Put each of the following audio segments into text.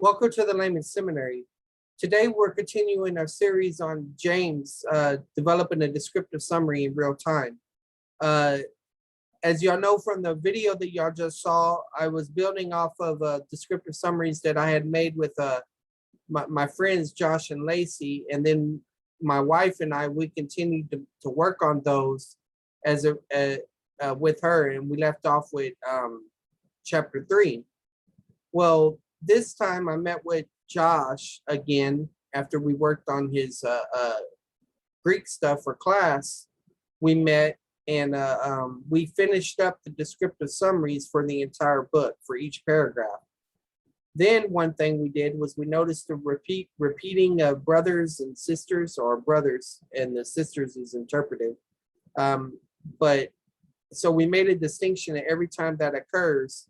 Welcome to the Layman Seminary. Today we're continuing our series on James, developing a descriptive summary in real time. As y'all know from the video that y'all just saw, I was building off of descriptive summaries that I had made with my friends Josh and Lacey, and then my wife and I, we continued to work on those as with her, and we left off with chapter 3. Well, this time I met with Josh again after we worked on his Greek stuff for class. We met and we finished up the descriptive summaries for the entire book for each paragraph. Then one thing we did was we noticed the repeating of brothers and sisters, or brothers and the sisters is interpretive. But so we made a distinction that every time that occurs,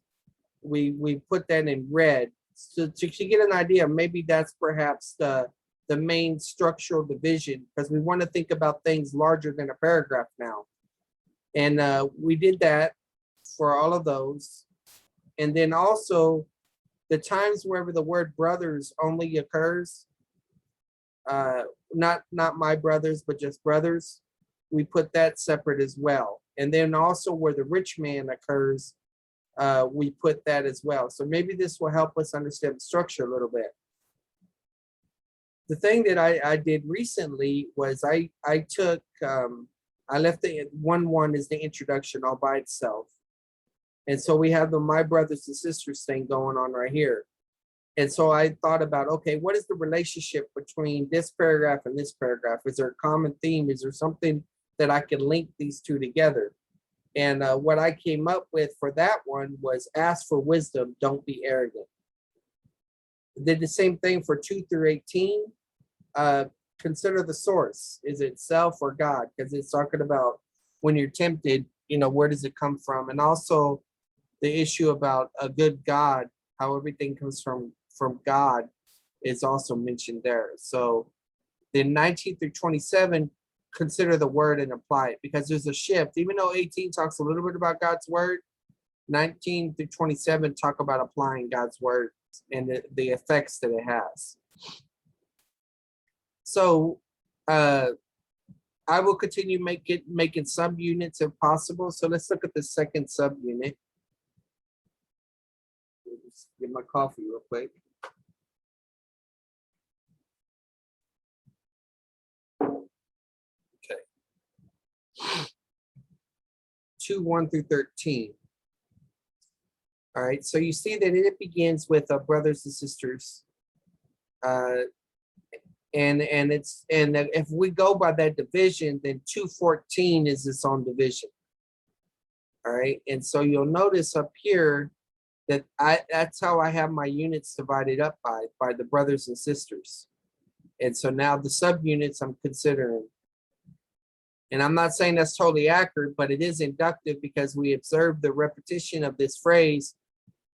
we put that in red. So to get an idea, maybe that's perhaps the main structural division, because we want to think about things larger than a paragraph now. And we did that for all of those. And then also the times wherever the word brothers only occurs, not my brothers, but just brothers, we put that separate as well. And then also where the rich man occurs, we put that as well. So maybe this will help us understand the structure a little bit. The thing that I did recently was I left the 1:1 is the introduction all by itself. And so we have the my brothers and sisters thing going on right here. And so I thought about, okay, what is the relationship between this paragraph and this paragraph? Is there a common theme? Is there something that I can link these two together? And what I came up with for that one was ask for wisdom, don't be arrogant. Did the same thing for 2 through 18. Consider the source. Is it self or God? Because it's talking about when you're tempted, where does it come from? And also the issue about a good God, how everything comes from God is also mentioned there. So then 19 through 27, consider the word and apply it, because there's a shift. Even though 18 talks a little bit about God's word, 19 through 27 talk about applying God's word and the effects that it has. So I will continue making subunits if possible. So let's look at the second subunit. Just get my coffee real quick. Okay. 2:1 through 13. All right, so you see that it begins with brothers and sisters, and if we go by that division, then 2:14 is its own division. All right, and so you'll notice up here that that's how I have my units divided up by the brothers and sisters. And so now the subunits I'm considering. And I'm not saying that's totally accurate, but it is inductive because we observe the repetition of this phrase,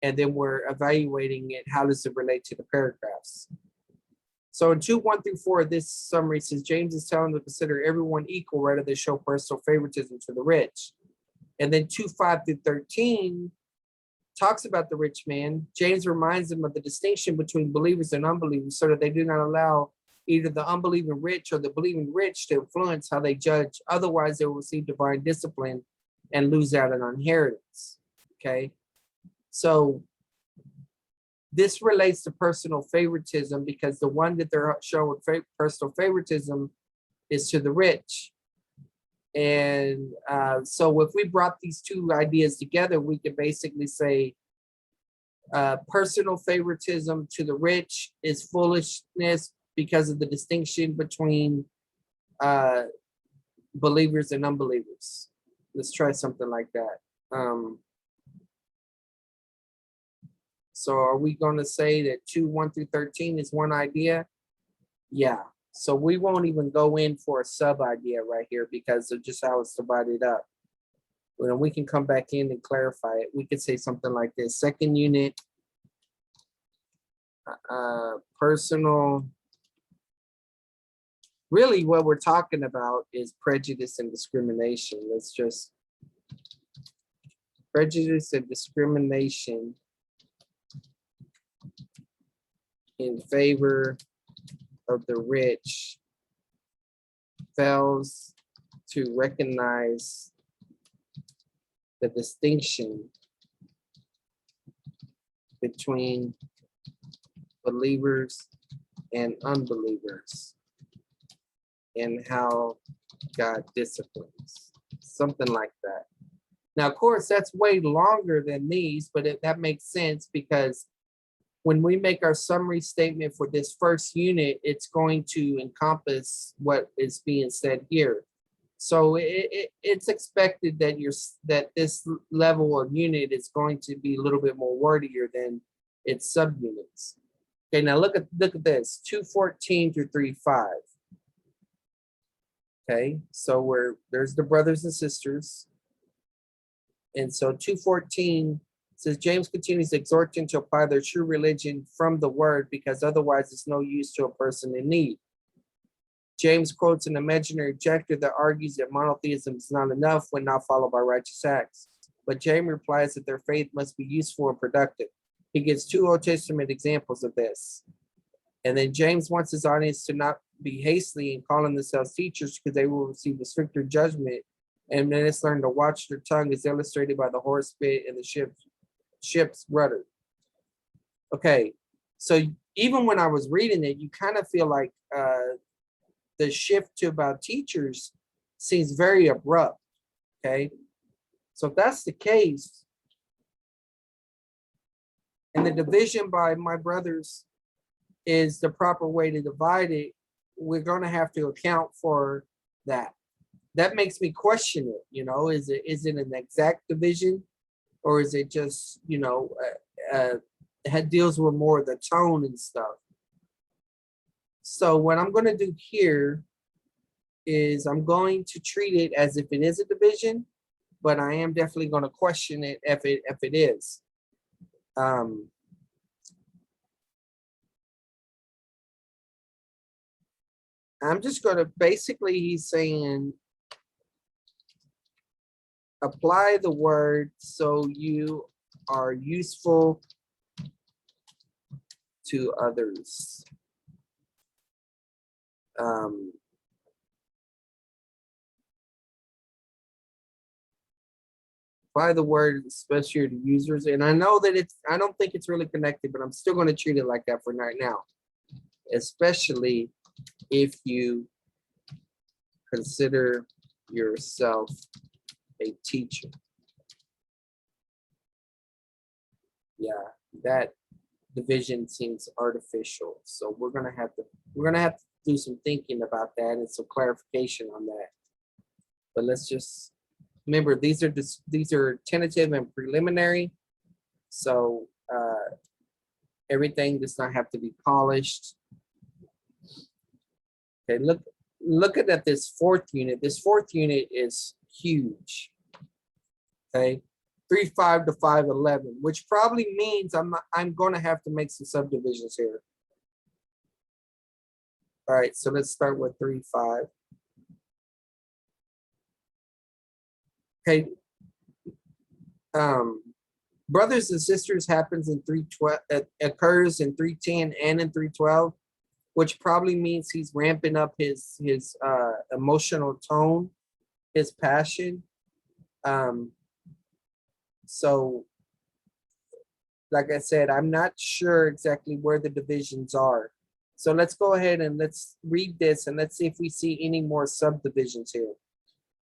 and then we're evaluating it. How does it relate to the paragraphs? So in 2:1 through 4, this summary says, James is telling them to consider everyone equal rather than show personal favoritism to the rich. And then 2:5 through 13 talks about the rich man. James reminds them of the distinction between believers and unbelievers so that they do not allow either the unbelieving rich or the believing rich to influence how they judge. Otherwise, they will receive divine discipline and lose out on inheritance. Okay, so this relates to personal favoritism, because the one that they're showing personal favoritism is to the rich. And so if we brought these two ideas together, we could basically say personal favoritism to the rich is foolishness because of the distinction between believers and unbelievers. Let's try something like that. So are we going to say that 2:1 through 13 is one idea? Yeah. So we won't even go in for a sub idea right here because of just how it's divided up. Well, we can come back in and clarify it. We could say something like this. Second unit, personal. Really what we're talking about is prejudice and discrimination. Let's just prejudice and discrimination in favor of the rich fails to recognize the distinction between believers and unbelievers and how God disciplines. Something like that. Now, of course, that's way longer than these, but that makes sense because when we make our summary statement for this first unit, it's going to encompass what is being said here. So it's expected that that this level of unit is going to be a little bit more wordier than its subunits. Okay, now look at this, 2:14 through 3:5. Okay, so there's the brothers and sisters. And so 2:14 says, James continues to exhort them to apply their true religion from the word, because otherwise it's no use to a person in need. James quotes an imaginary objector that argues that monotheism is not enough when not followed by righteous acts. But James replies that their faith must be useful and productive. He gives 2 Old Testament examples of this. And then James wants his audience to not be hasty in calling themselves teachers, because they will receive a stricter judgment. And then it's learned to watch their tongue, as illustrated by the horse bit and the ship's rudder. Okay, so even when I was reading it, you kind of feel like the shift to about teachers seems very abrupt. Okay, so if that's the case, and the division by my brothers is the proper way to divide it, we're going to have to account for that. That makes me question it. You know, is it an exact division, or is it just, you know, it deals with more of the tone and stuff? So what I'm going to do here is I'm going to treat it as if it is a division, but I am definitely going to question it if it is. I'm just going to basically, he's saying, apply the word so you are useful to others. Apply the word especially to users. And I know that I don't think it's really connected, but I'm still going to treat it like that for right now. Especially if you consider yourself a teacher. Yeah, that division seems artificial. So we're gonna have to do some thinking about that and some clarification on that. But let's just remember, these are tentative and preliminary. So everything does not have to be polished. Okay, look at this fourth unit. This fourth unit is huge. Okay, 3:5 to 5:11, which probably means I'm going to have to make some subdivisions here. All right, so let's start with 3:5. Okay. Brothers and sisters happens in 3:12, occurs in 3:10 and in 3:12, which probably means he's ramping up his emotional tone, his passion. So like I said, I'm not sure exactly where the divisions are. So let's go ahead and let's read this and let's see if we see any more subdivisions here.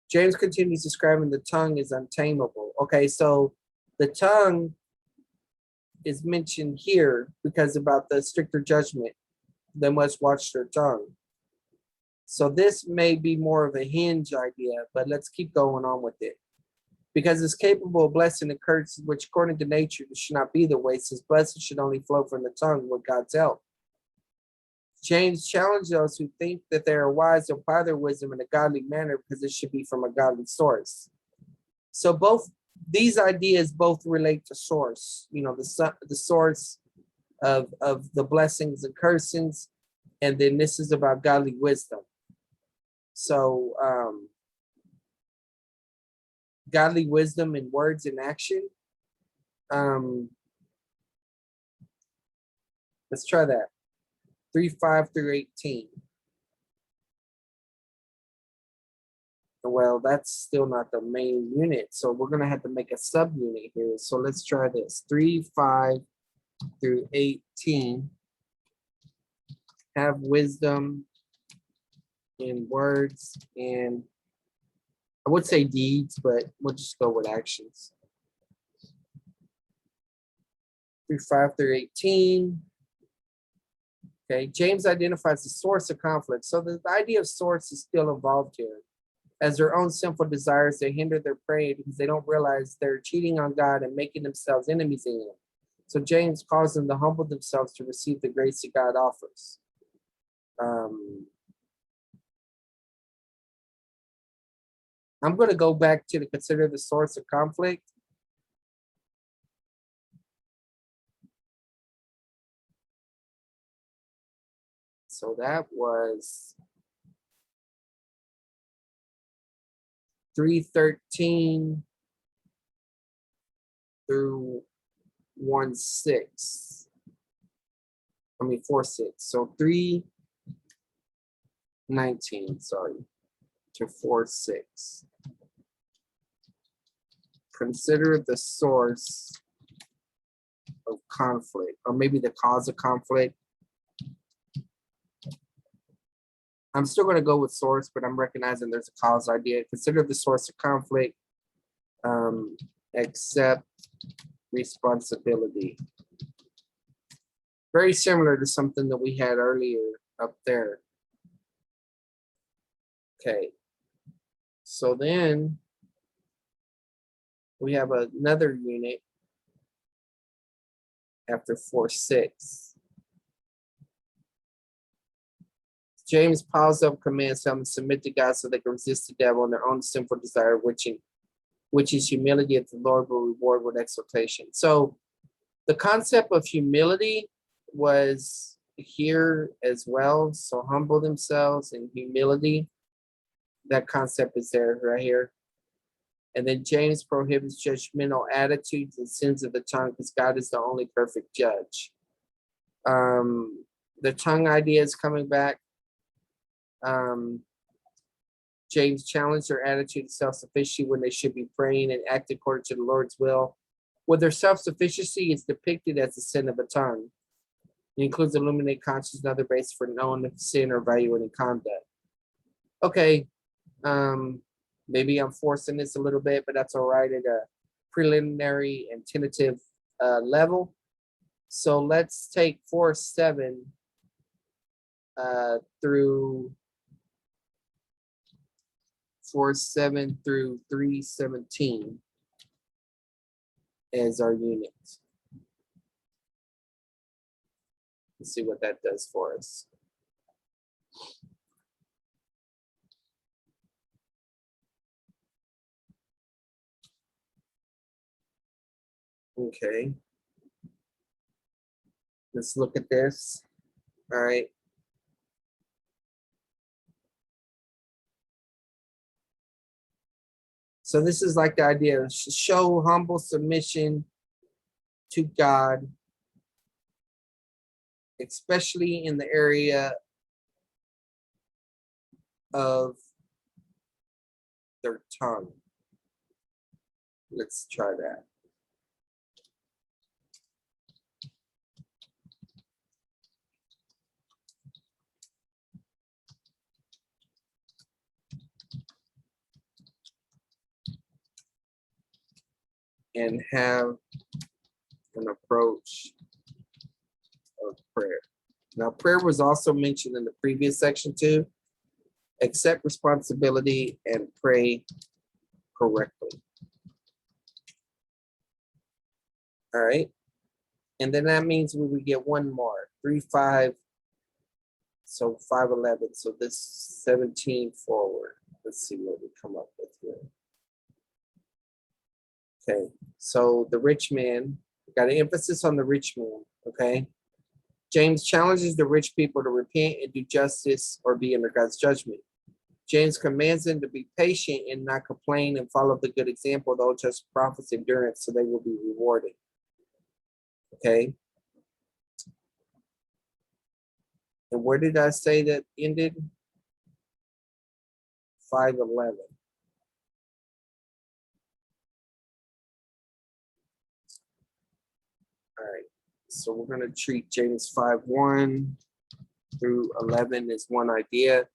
James continues describing the tongue as untamable. Okay, so the tongue is mentioned here because about the stricter judgment. They must watch their tongue. So this may be more of a hinge idea, but let's keep going on with it. Because it's capable of blessing the curses, which according to nature should not be the way, since blessing should only flow from the tongue with God's help. James challenged those who think that they are wise to apply their wisdom in a godly manner, because it should be from a godly source. So both these ideas both relate to source, you know, the source of the blessings and cursings, and then this is about godly wisdom. So godly wisdom in words and action. Let's try that. 3:5 through 18. Well, that's still not the main unit, so we're going to have to make a subunit here. So let's try this. 3:5 through 18. Have wisdom in words and I would say deeds, but we'll just go with actions. 3:5 through 18. Okay, James identifies the source of conflict. So the idea of source is still involved here. As their own sinful desires, they hinder their prey because they don't realize they're cheating on God and making themselves enemies in Him. So James calls them to humble themselves to receive the grace that God offers. I'm going to go back to consider the source of conflict. So that was 3:13 through 1:6. 4:6. So 3:19, sorry, to 4:6. Consider the source of conflict, or maybe the cause of conflict. I'm still going to go with source, but I'm recognizing there's a cause idea. Consider the source of conflict. Accept responsibility. Very similar to something that we had earlier up there. Okay. So then we have another unit after 4:6. James piles up commands them to submit to God so they can resist the devil and their own sinful desire, which is humility that the Lord will reward with exaltation. So the concept of humility was here as well. So humble themselves and humility. That concept is there right here. And then James prohibits judgmental attitudes and sins of the tongue because God is the only perfect judge. The tongue idea is coming back. James challenged their attitude of self-sufficiency when they should be praying and act according to the Lord's will. Where their self-sufficiency is depicted as the sin of a tongue. It includes illuminate conscience and other basis for knowing if sin or evaluating conduct. Okay, maybe I'm forcing this a little bit, but that's all right at a preliminary and tentative level. So let's take 4:7 through 4:7 through 3:17 as our unit. Let's see what that does for us. Okay. Let's look at this. All right. So this is like the idea of show humble submission to God, especially in the area of their tongue. Let's try that. And have an approach of prayer. Now, prayer was also mentioned in the previous section too. Accept responsibility and pray correctly. All right. And then that means we would get one more. 3:5. So 5:11. So this 17 forward. Let's see what we come up with here. Okay, so the rich man, got an emphasis on the rich man, okay? James challenges the rich people to repent and do justice or be under God's judgment. James commands them to be patient and not complain and follow the good example of the Old Testament prophets' endurance so they will be rewarded, okay? And where did I say that ended? 5:11. All right. So we're going to treat James 5:1 through 11 as one idea.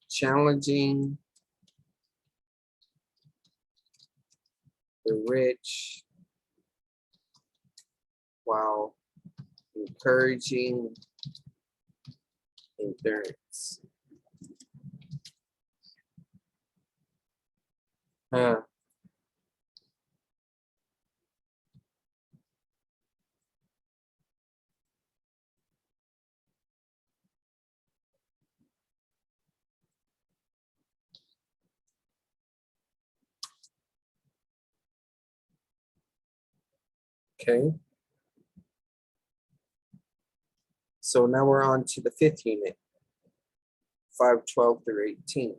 Challenging the rich while encouraging endurance. Okay. So now we're on to the fifth unit, 5:12 through 18.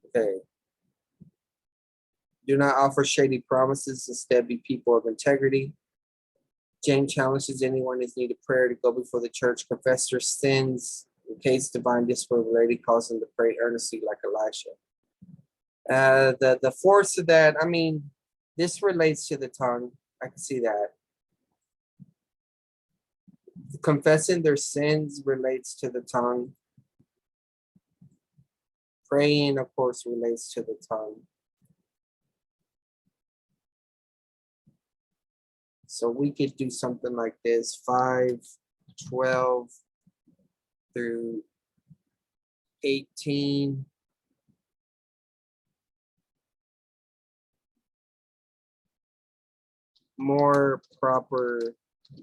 Okay. Do not offer shady promises, instead be people of integrity. James challenges anyone who's needed prayer to go before the church, confess their sins, in case divine discipline related, cause them to pray earnestly like Elisha. The force of that, I mean, this relates to the tongue. I can see that. Confessing their sins relates to the tongue. Praying, of course, relates to the tongue. So we could do something like this, 5:12 through 18. More proper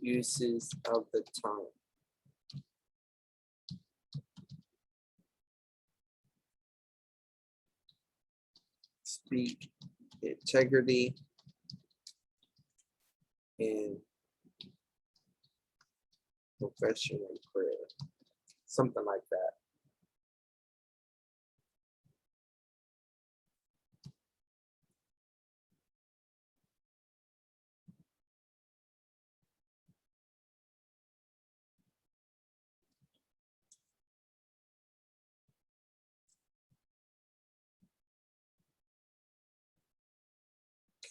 uses of the tongue. Speak integrity and confession and prayer. Something like that.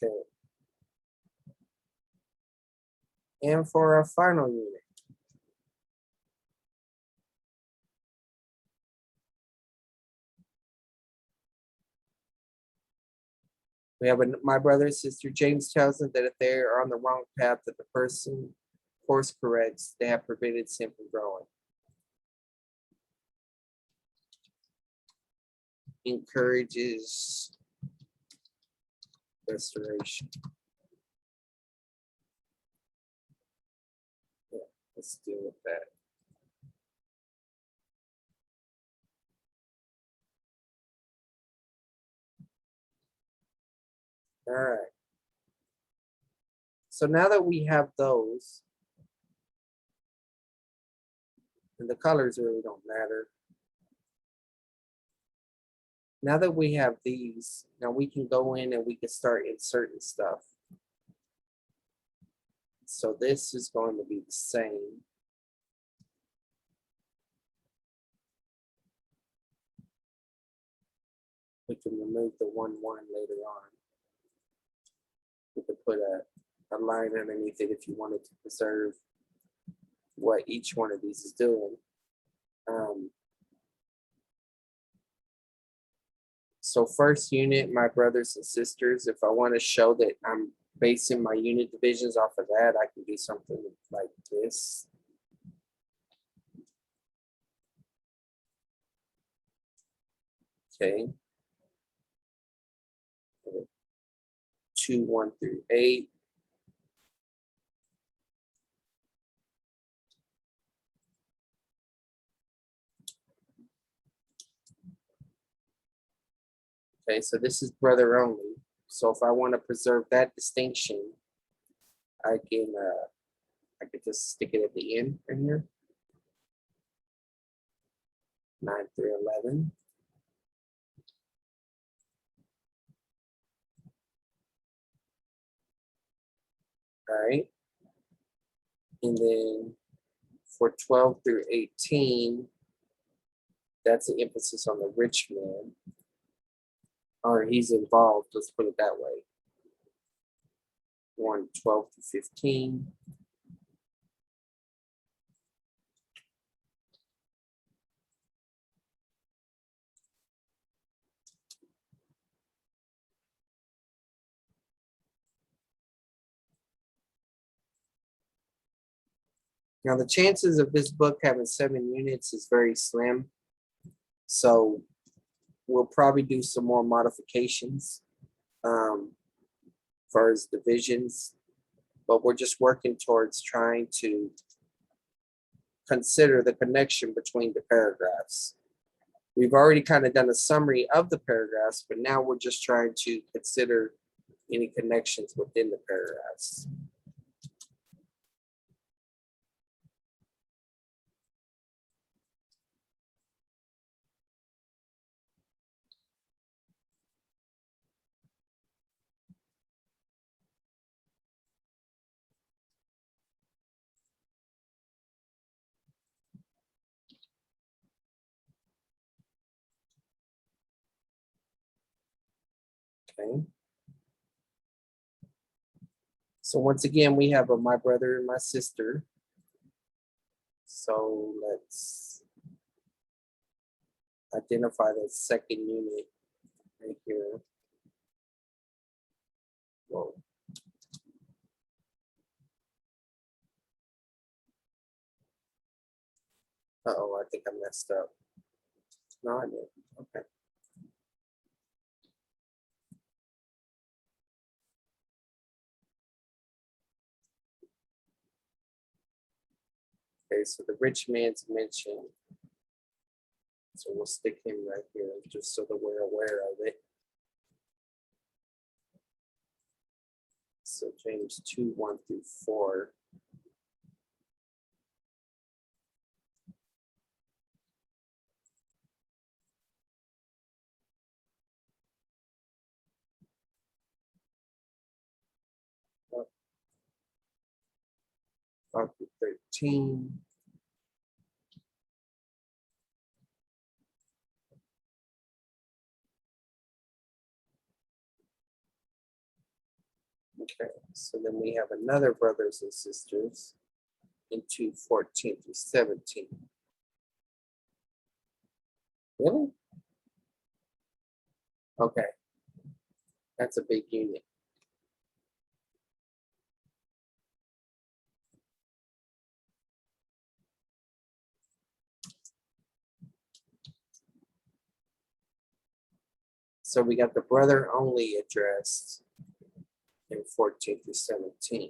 Okay. And for our final unit, we have my brother and sister. James tells them that if they are on the wrong path, that the person course corrects, they have prevented sin from growing. Encourages restoration. Yeah, let's deal with that. All right. So now that we have those, and the colors really don't matter. Now that we have these, now we can go in and we can start inserting stuff. So this is going to be the same. We can remove the 1, 1 later on. We could put a line underneath it if you wanted to preserve what each one of these is doing. So first unit, my brothers and sisters, if I want to show that I'm basing my unit divisions off of that, I can do something like this. Okay. 2, 1 through 8. Okay, so this is brother only. So if I want to preserve that distinction, I could just stick it at the end right here. 9 through 11. All right. And then for 12 through 18, that's the emphasis on the rich man, or he's involved, let's put it that way. 12 to 15. Now the chances of this book having 7 units is very slim. So we'll probably do some more modifications for his divisions, but we're just working towards trying to consider the connection between the paragraphs. We've already kind of done a summary of the paragraphs, but now we're just trying to consider any connections within the paragraphs. Okay. So once again, we have a my brother and my sister. So let's identify the second unit right here. Whoa. Uh-oh, I think I messed up. No, I didn't. Okay. Okay, so the rich man's mentioned. So we'll stick him right here just so that we're aware of it. So James 2, 1 through 4. Up 5 through 13. Okay, so then we have another brothers and sisters in 2, 14 through 17. Really? Okay, that's a big unit. So we got the brother only addressed in 14 through 17.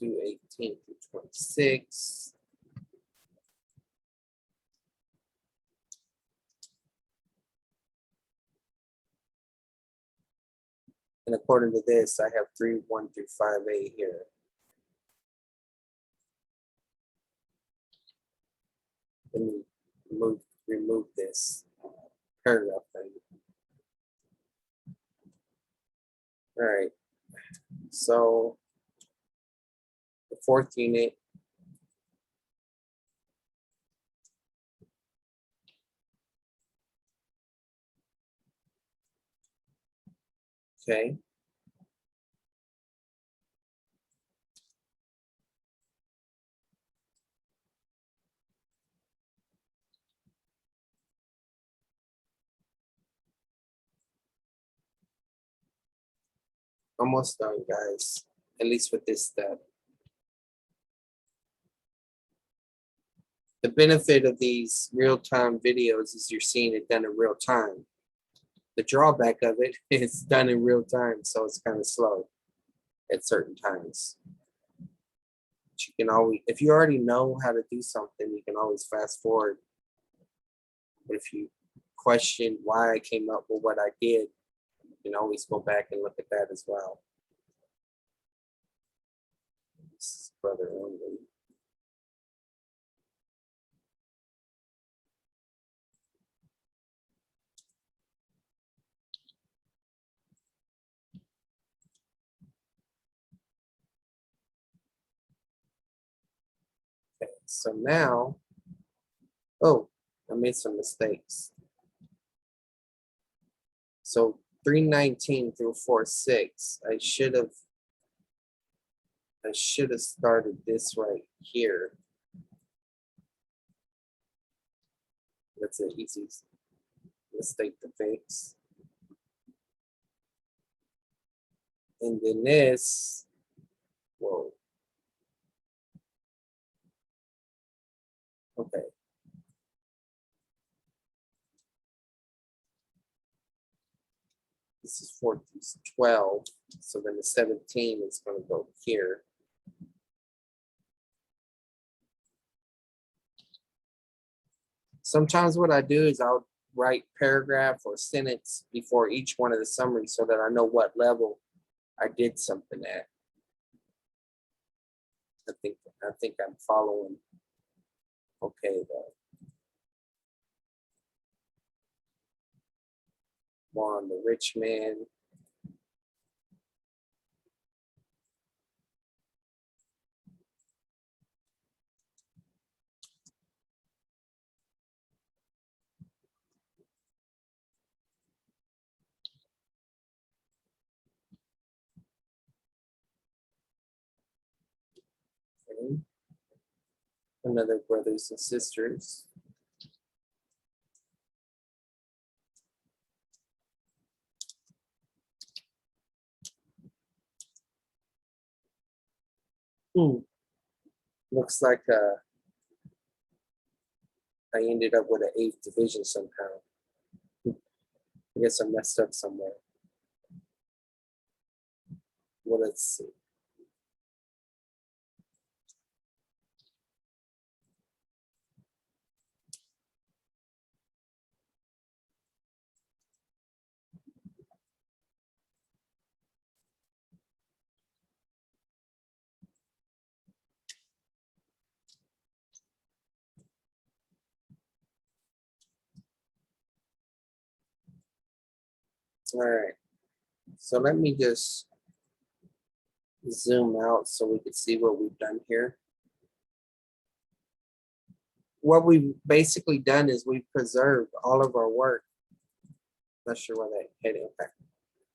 To 18 through 26. And according to this, I have 3, 1 through 5a here. Let me remove this paragraph thing. All right. So the fourth unit. Okay. Almost done, guys. At least with this step. The benefit of these real-time videos is you're seeing it done in real time. The drawback of it is done in real time, so it's kind of slow at certain times. But you can always, if you already know how to do something, you can always fast forward. But if you question why I came up with what I did, You can always go back and look at that as well. This is brother only. Okay, so now, oh, I made some mistakes. So 319 through 46, I should have started this right here. That's an easy mistake to fix. And then this, whoa. Okay. This is 4 through 12. So then the 17 is going to go here. Sometimes what I do is I'll write paragraph or sentence before each one of the summaries so that I know what level I did something at. I think I'm following okay though. More on the rich man. Okay. Another brothers and sisters. Looks like I ended up with an 8th division somehow. I guess I messed up somewhere. Well, let's see. All right. So let me just zoom out so we can see what we've done here. What we've basically done is we've preserved all of our work. Not sure why that heading. Okay.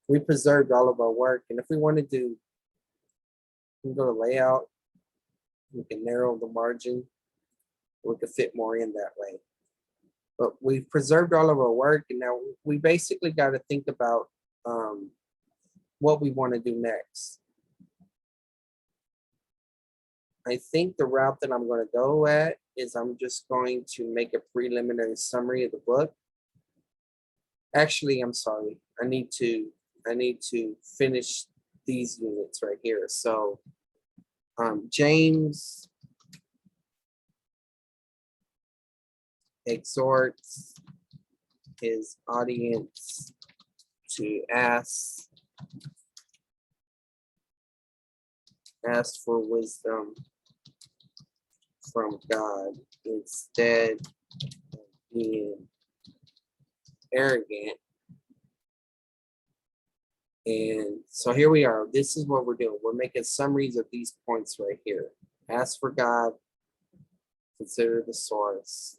We preserved all of our work, and if we wanted to, we can go to layout. We can narrow the margin. We could fit more in that way. But we've preserved all of our work, and now we basically got to think about what we want to do next. I think the route that I'm going to go at is I'm just going to make a preliminary summary of the book. Actually, I'm sorry. I need to finish these units right here. So James exhorts his audience to ask for wisdom from God instead of being arrogant. And so here we are. This is what we're doing. We're making summaries of these points right here. Ask for God, consider the source,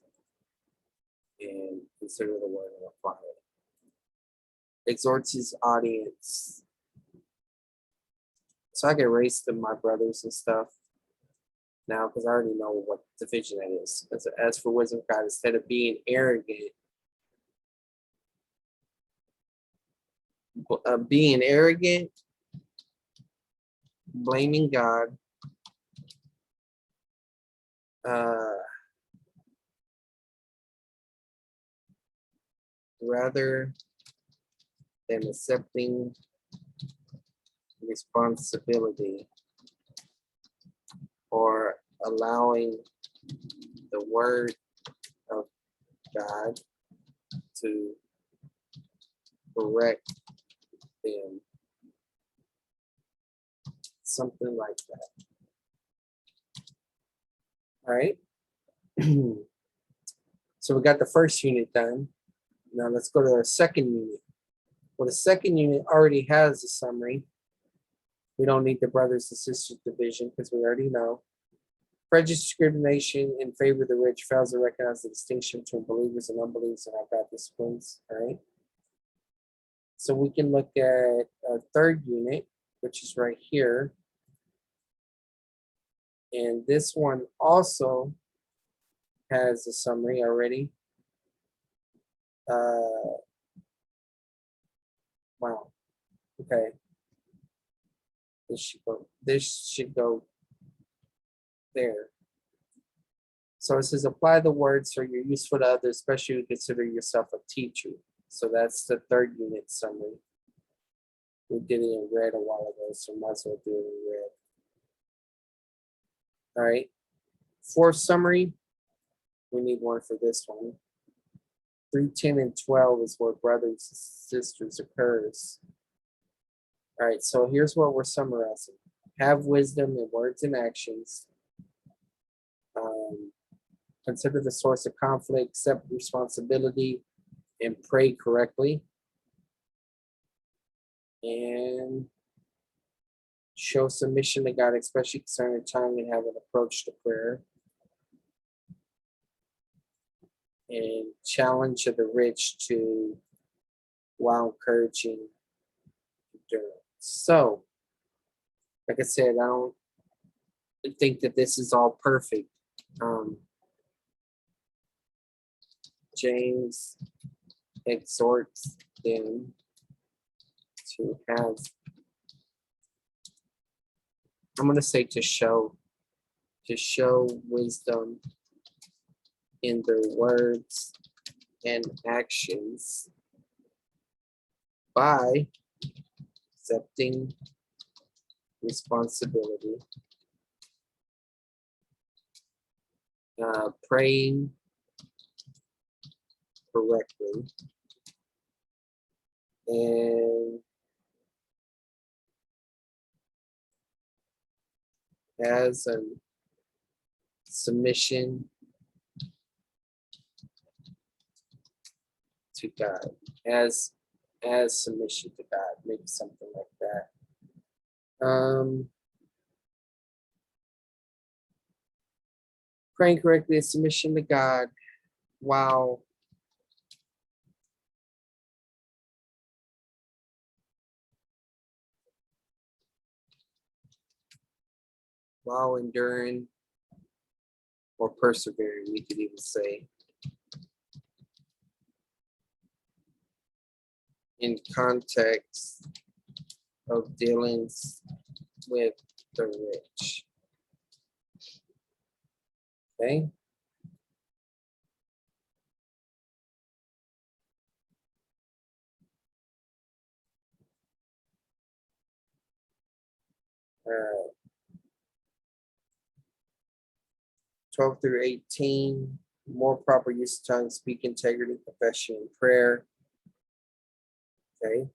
and consider the word and apply it. Exhorts his audience. So I can erase them, my brothers and stuff now because I already know what division that is. As for wisdom of God, instead of being arrogant, blaming God, rather than accepting responsibility or allowing the word of God to correct then something like that. All right. So we got the first unit done. Now let's go to the second unit. Well, the second unit already has a summary. We don't need the brothers and sisters division because we already know. Prejudice, discrimination in favor of the rich fails to recognize the distinction between believers and unbelievers in our God disciplines. All right. So we can look at our third unit, which is right here. And this one also has a summary already. Wow. Okay. This should go there. So it says apply the words so you're useful to others, especially if you consider yourself a teacher. So that's the third unit summary. We did it in red a while ago, so might as well do it in red. All right. Fourth summary, we need one for this one. 3, 10, and 12 is where brothers and sisters occurs. All right, so here's what we're summarizing. Have wisdom in words and actions. Consider the source of conflict, accept responsibility, and pray correctly. And show submission to God, especially concerning time and have an approach to prayer. And challenge of the rich to, while encouraging endurance. So, like I said, I don't think that this is all perfect. James exhorts them to have, I'm going to say to show wisdom in their words and actions by accepting responsibility, praying correctly, and as a submission to God, as submission to God, maybe something like that. Praying correctly is submission to God while enduring or persevering, we could even say, in context of dealings with the rich. Okay. All right. 12 through 18, more proper use of tongue, speak integrity, confession, and prayer. Okay,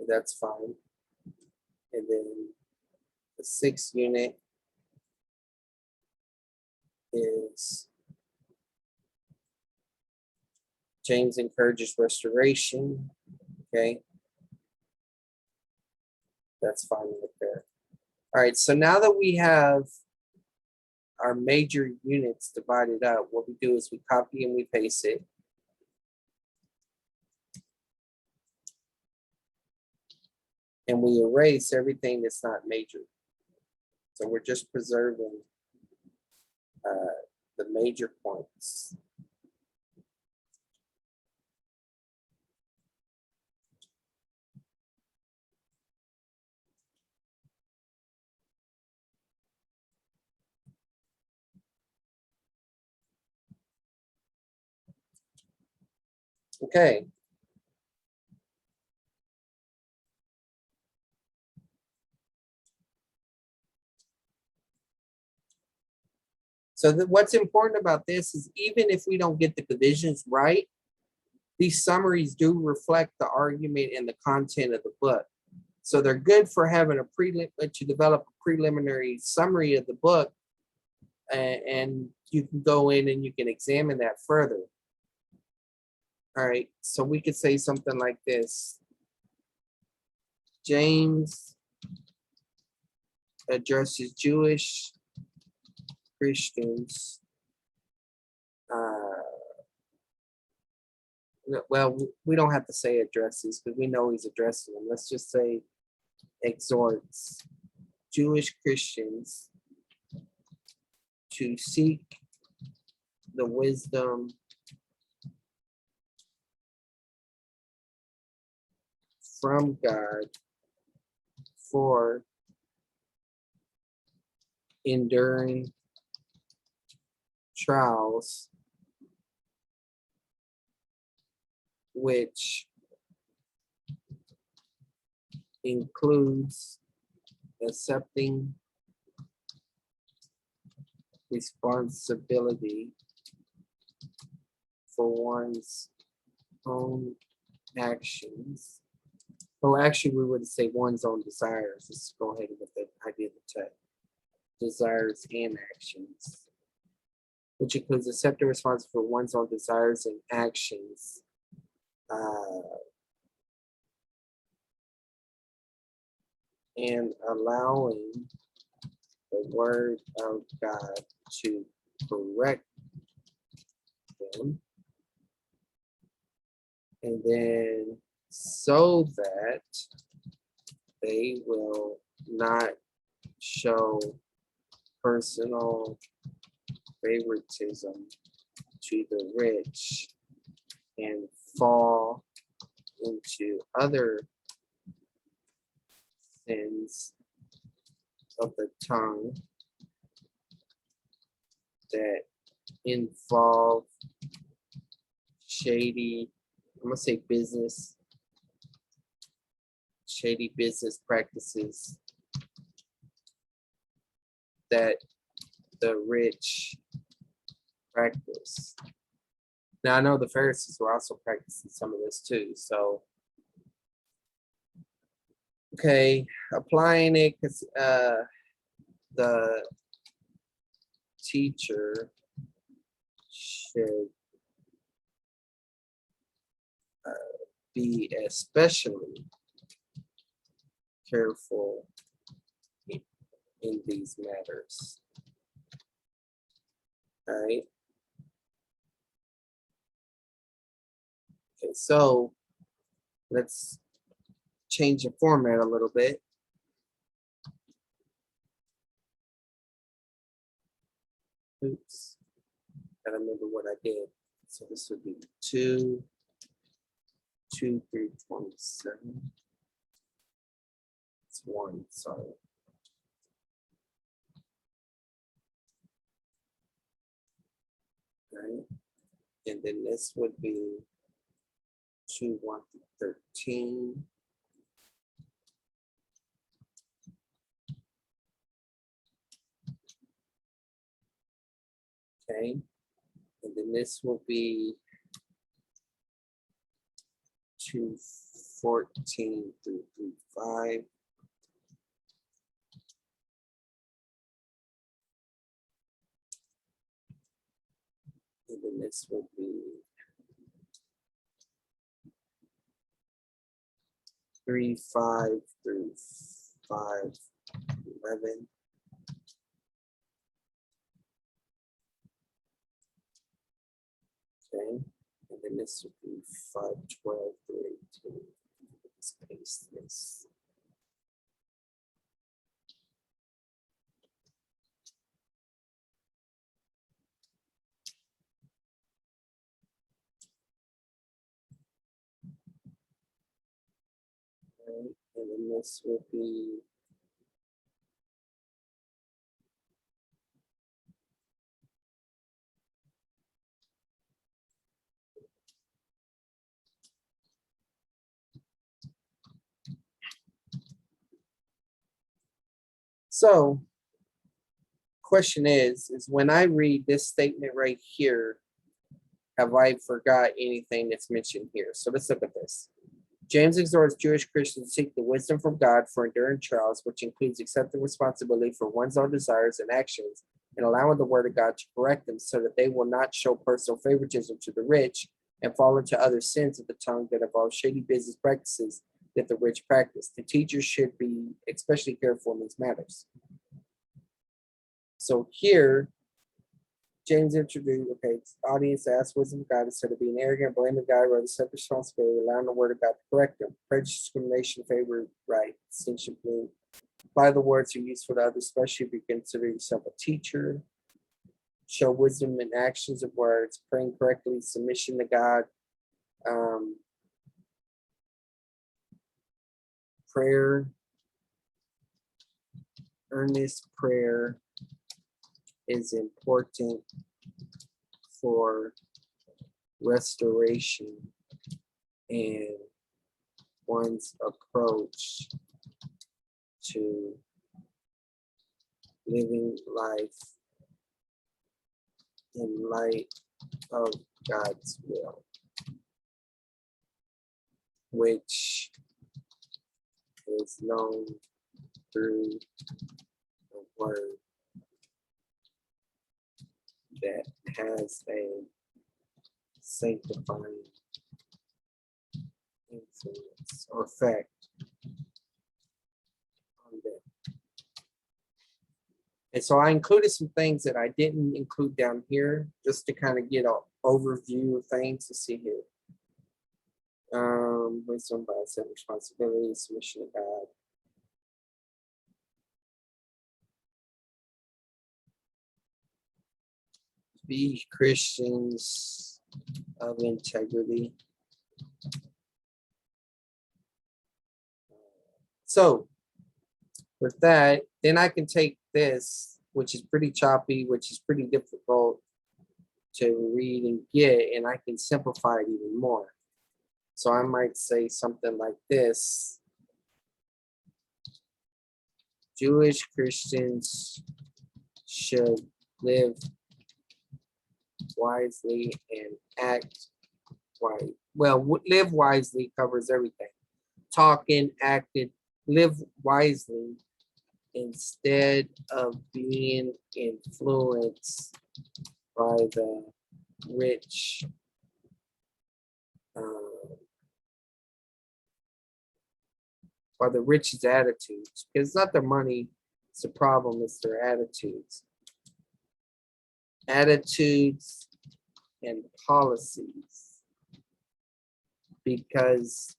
that's fine. And then the 6th unit is James encourages restoration. Okay, that's fine with there. All right, so now that we have our major units divided up, what we do is we copy and we paste it. And we erase everything that's not major. So we're just preserving the major points. Okay. So what's important about this is even if we don't get the divisions right, these summaries do reflect the argument and the content of the book. So they're good for having to develop a preliminary summary of the book, and you can go in and you can examine that further. All right, so we could say something like this. James addresses Jewish Christians. Well, we don't have to say addresses because we know he's addressing them. Let's just say exhorts Jewish Christians to seek the wisdom from God for enduring trials, which includes accepting responsibility for one's own actions. Well, actually, we would say one's own desires. Let's go ahead with the idea of the text. Desires and actions, which includes accepting responsibility for one's own desires and actions. And allowing the word of God to correct them, and then so that they will not show personal favoritism to the rich and fall into other sins of the tongue that involve shady, I'm gonna say shady business practices that the rich practice. Now I know the Pharisees were also practicing some of this too, so okay, applying it because the teacher should be especially careful in these matters. All right. Okay, so let's change the format a little bit. Oops, I remember what I did. So this would be 2 through 27. It's 1, sorry. Right, and then this would be 2, 1 through 13. Okay, and then this will be 2:14 through 3:5. And then this will be 3:5 through 5:11. Okay, and then this would be 5:12 through 18. Let's paste this. Right, and then this will be so. Question is when I read this statement right here, have I forgot anything that's mentioned here? So let's look at this. James exhorts Jewish Christians to seek the wisdom from God for enduring trials, which includes accepting responsibility for one's own desires and actions and allowing the word of God to correct them so that they will not show personal favoritism to the rich and fall into other sins of the tongue that involve shady business practices that the rich practice. The teachers should be especially careful in these matters. So here, James introduced, audience asks wisdom of God instead of being arrogant, blaming God, rather accept responsibility, allowing the word of God to correct them. Prejudice, discrimination, favor, right, distinction, blue. Apply the words are useful to others, especially if you consider yourself a teacher. Show wisdom in actions of words, praying correctly, submission to God. Prayer, earnest prayer is important for restoration and one's approach to living life in light of God's will, which is known through the word that has a sanctifying influence or effect on them. And so I included some things that I didn't include down here just to kind of get an overview of things to see here. Wisdom by self responsibility, submission to God. Be Christians of integrity. So with that, then I can take this, which is pretty choppy, which is pretty difficult to read and get, and I can simplify it even more. So I might say something like this. Jewish Christians should live wisely and act wisely. Well, live wisely covers everything. Talking, acted, live wisely instead of being influenced by the rich, by the rich's attitudes. Because it's not their money, it's the problem, it's their attitudes. Attitudes and policies. Because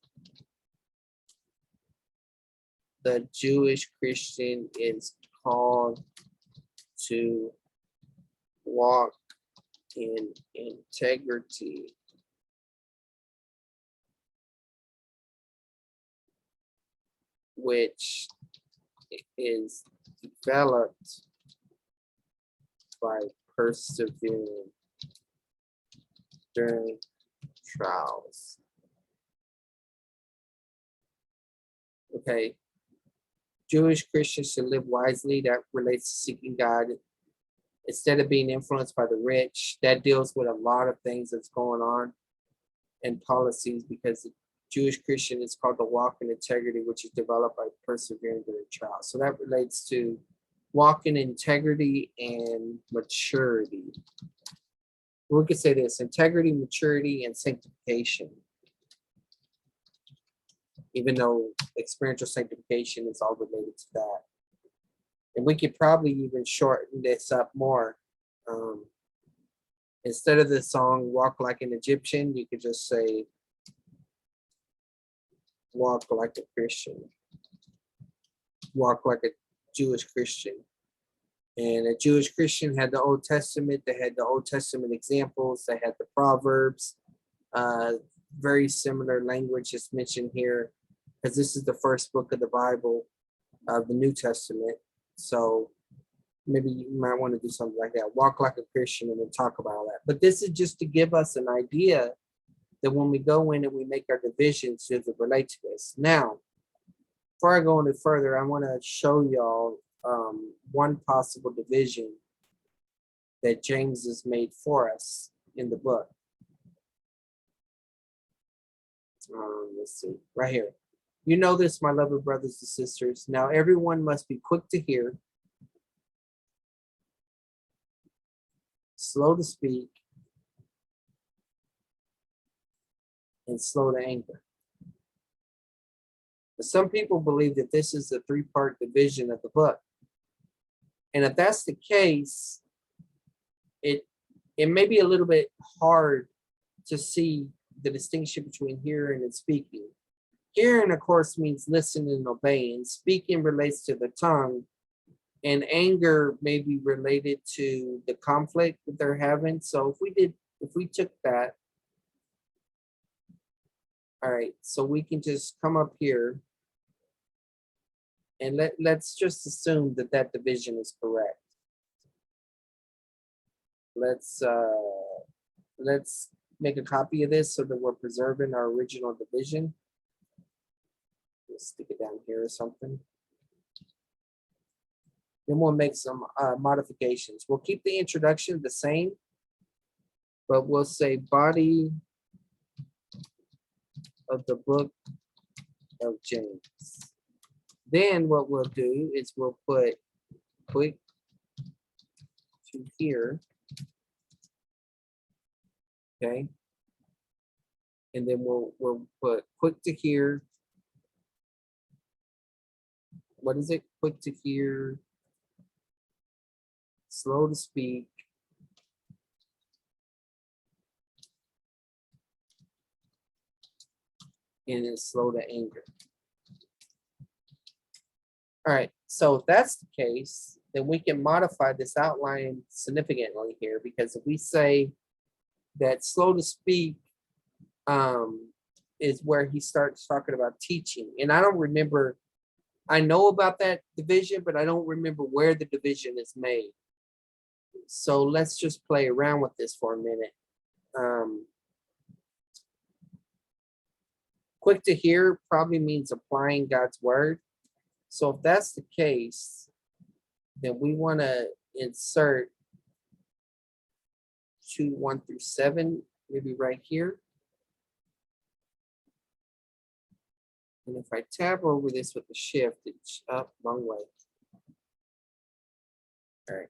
the Jewish Christian is called to walk in integrity, which is developed by persevering during trials. Okay. Jewish Christians should live wisely. That relates to seeking God instead of being influenced by the rich. That deals with a lot of things that's going on and policies, because the Jewish Christian is called to walk in integrity, which is developed by persevering during trials. So that relates to walking in integrity and maturity. We could say this: integrity, maturity, and sanctification. Even though experiential sanctification is all related to that. And we could probably even shorten this up more. Instead of the song Walk Like an Egyptian, you could just say walk like a Christian. Walk like a Jewish Christian. And a Jewish Christian had the Old Testament, they had the Old Testament examples, they had the Proverbs, very similar language is mentioned here, because this is the first book of the Bible, of the New Testament. So maybe you might want to do something like that. Walk like a Christian and then talk about all that. But this is just to give us an idea that when we go in and we make our divisions, does it relate to this? Now, before I go any further, I want to show y'all one possible division that James has made for us in the book. Let's see, right here. You know this, my loved brothers and sisters. Now everyone must be quick to hear, slow to speak, and slow to anger. But some people believe that this is a three-part division of the book. And if that's the case, it may be a little bit hard to see the distinction between hearing and speaking. Hearing, of course, means listening and obeying. Speaking relates to the tongue, and anger may be related to the conflict that they're having. So if we took that, all right, so we can just come up here and let's just assume that that division is correct. Let's make a copy of this so that we're preserving our original division. Let's stick it down here or something. Then we'll make some modifications. We'll keep the introduction the same, but we'll say body of the book of James. Then what we'll do is we'll put quick to hear, okay? And then we'll put quick to hear. What is it? Quick to hear, slow to speak, and then slow to anger. All right, so if that's the case, then we can modify this outline significantly here, because if we say that slow to speak is where he starts talking about teaching, and I don't remember, I know about that division, but I don't remember where the division is made. So let's just play around with this for a minute. Quick to hear probably means applying God's word. So if that's the case, then we want to insert 2:1-7, maybe right here. And if I tab over this with the shift, it's up, wrong way. All right.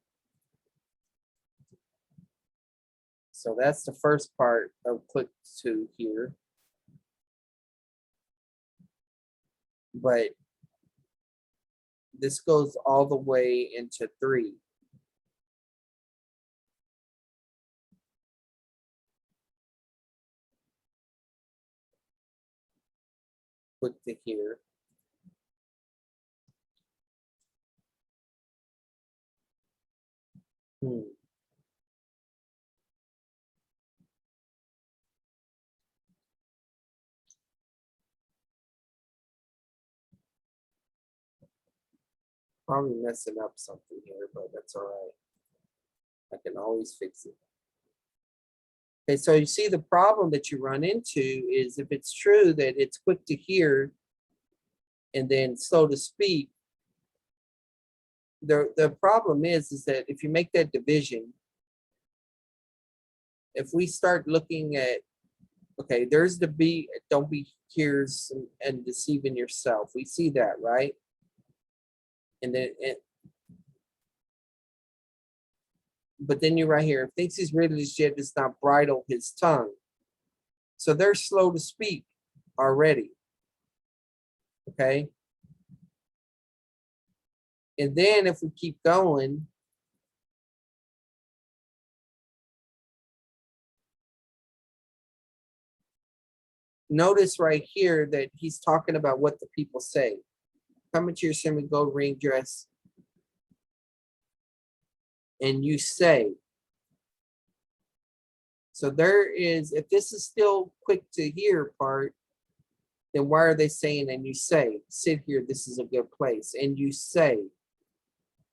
So that's the first part of click to here. But this goes all the way into 3. Click to here. Probably messing up something here, but that's all right. I can always fix it. Okay, so you see the problem that you run into is if it's true that it's quick to hear and then slow to speak, the problem is that if you make that division, if we start looking at, okay, there's the be, don't be hears and deceiving yourself. We see that, right? And then but then you're right here. Thinks he's religious yet does not bridle his tongue. So they're slow to speak already. Okay. And then if we keep going, notice right here that he's talking about what the people say. Come into your semi-gold ring dress and you say. So there is, if this is still quick to hear part, then why are they saying and you say? Sit here, this is a good place. And you say.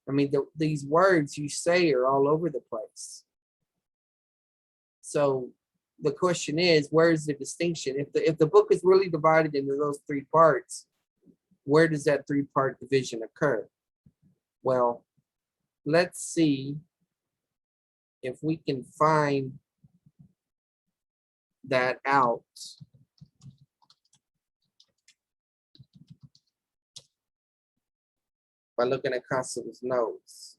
I mean, these words you say are all over the place. So the question is, where is the distinction? If the book is really divided into those 3 parts, where does that 3-part division occur? Well, let's see if we can find that out. by looking at Constable's notes.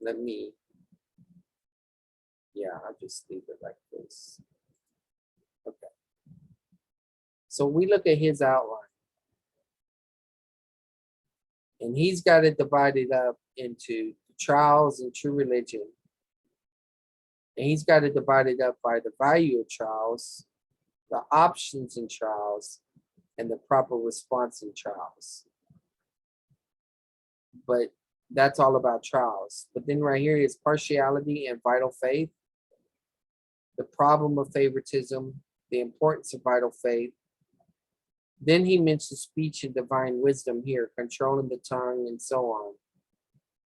Let me, yeah, I'll just leave it like this. Okay. So we look at his outline. And he's got it divided up into trials and true religion. And he's got it divided up by the value of trials, the options in trials, and the proper response in trials. But that's all about trials. But then right here is partiality and vital faith, the problem of favoritism, the importance of vital faith. Then he mentions speech and divine wisdom here, controlling the tongue and so on.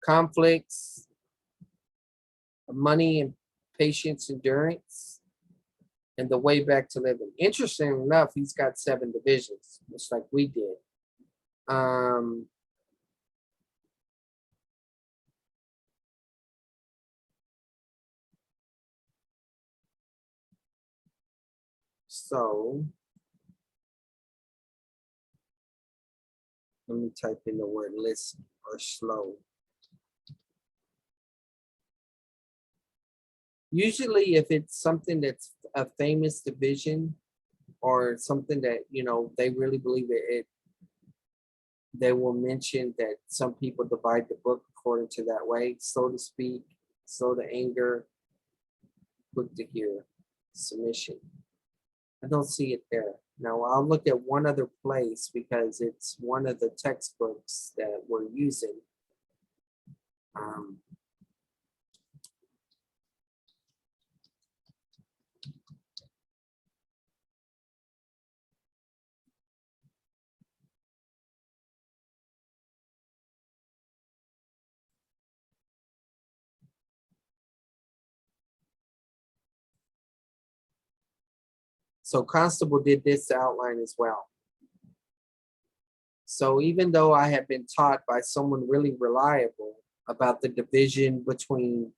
Conflicts, money and patience, endurance, and the way back to living. Interesting enough, he's got 7 divisions, just like we did. So let me type in the word listen or slow. Usually if it's something that's a famous division or something that, you know, they really believe it, they will mention that some people divide the book according to that way. Slow to speak, slow to anger, quick to hear, submission. I don't see it there. Now I'll look at one other place because it's one of the textbooks that we're using. So Constable did this outline as well. So even though I have been taught by someone really reliable about the division between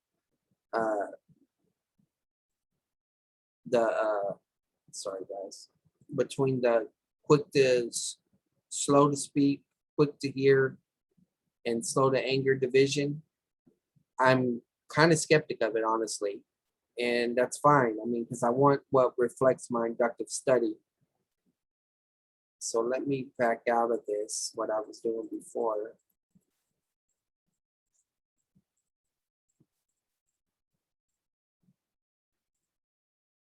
between the quick to slow to speak, quick to hear, and slow to anger division, I'm kind of skeptic of it, honestly. And that's fine. I mean, because I want what reflects my inductive study. So let me back out of this, what I was doing before.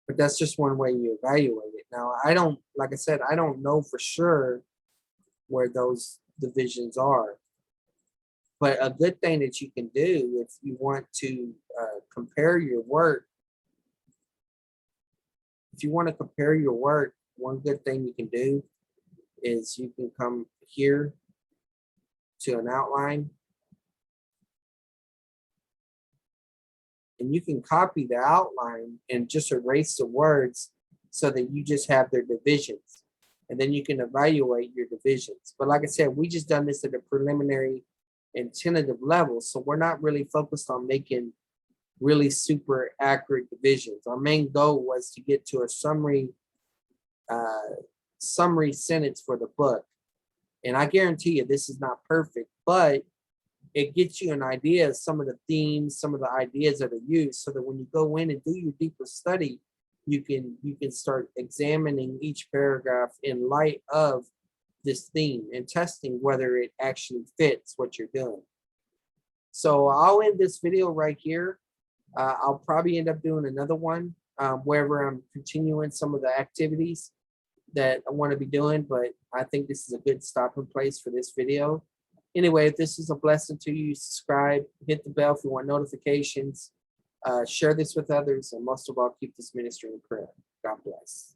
But that's just one way you evaluate it. Now, I don't, like I said, I don't know for sure where those divisions are. But a good thing that you can do if you want to compare your work, one good thing you can do is you can come here to an outline and you can copy the outline and just erase the words so that you just have their divisions. And then you can evaluate your divisions. But like I said, we just done this at a preliminary and tentative level. So we're not really focused on making really super accurate divisions. Our main goal was to get to a summary sentence for the book. And I guarantee you this is not perfect, but it gets you an idea of some of the themes, some of the ideas that are used, so that when you go in and do your deeper study, you can start examining each paragraph in light of this theme and testing whether it actually fits what you're doing. So I'll end this video right here. I'll probably end up doing another one wherever I'm continuing some of the activities that I want to be doing, but I think this is a good stopping place for this video. Anyway, if this is a blessing to you, subscribe, hit the bell if you want notifications, share this with others, and most of all, keep this ministry in prayer. God bless.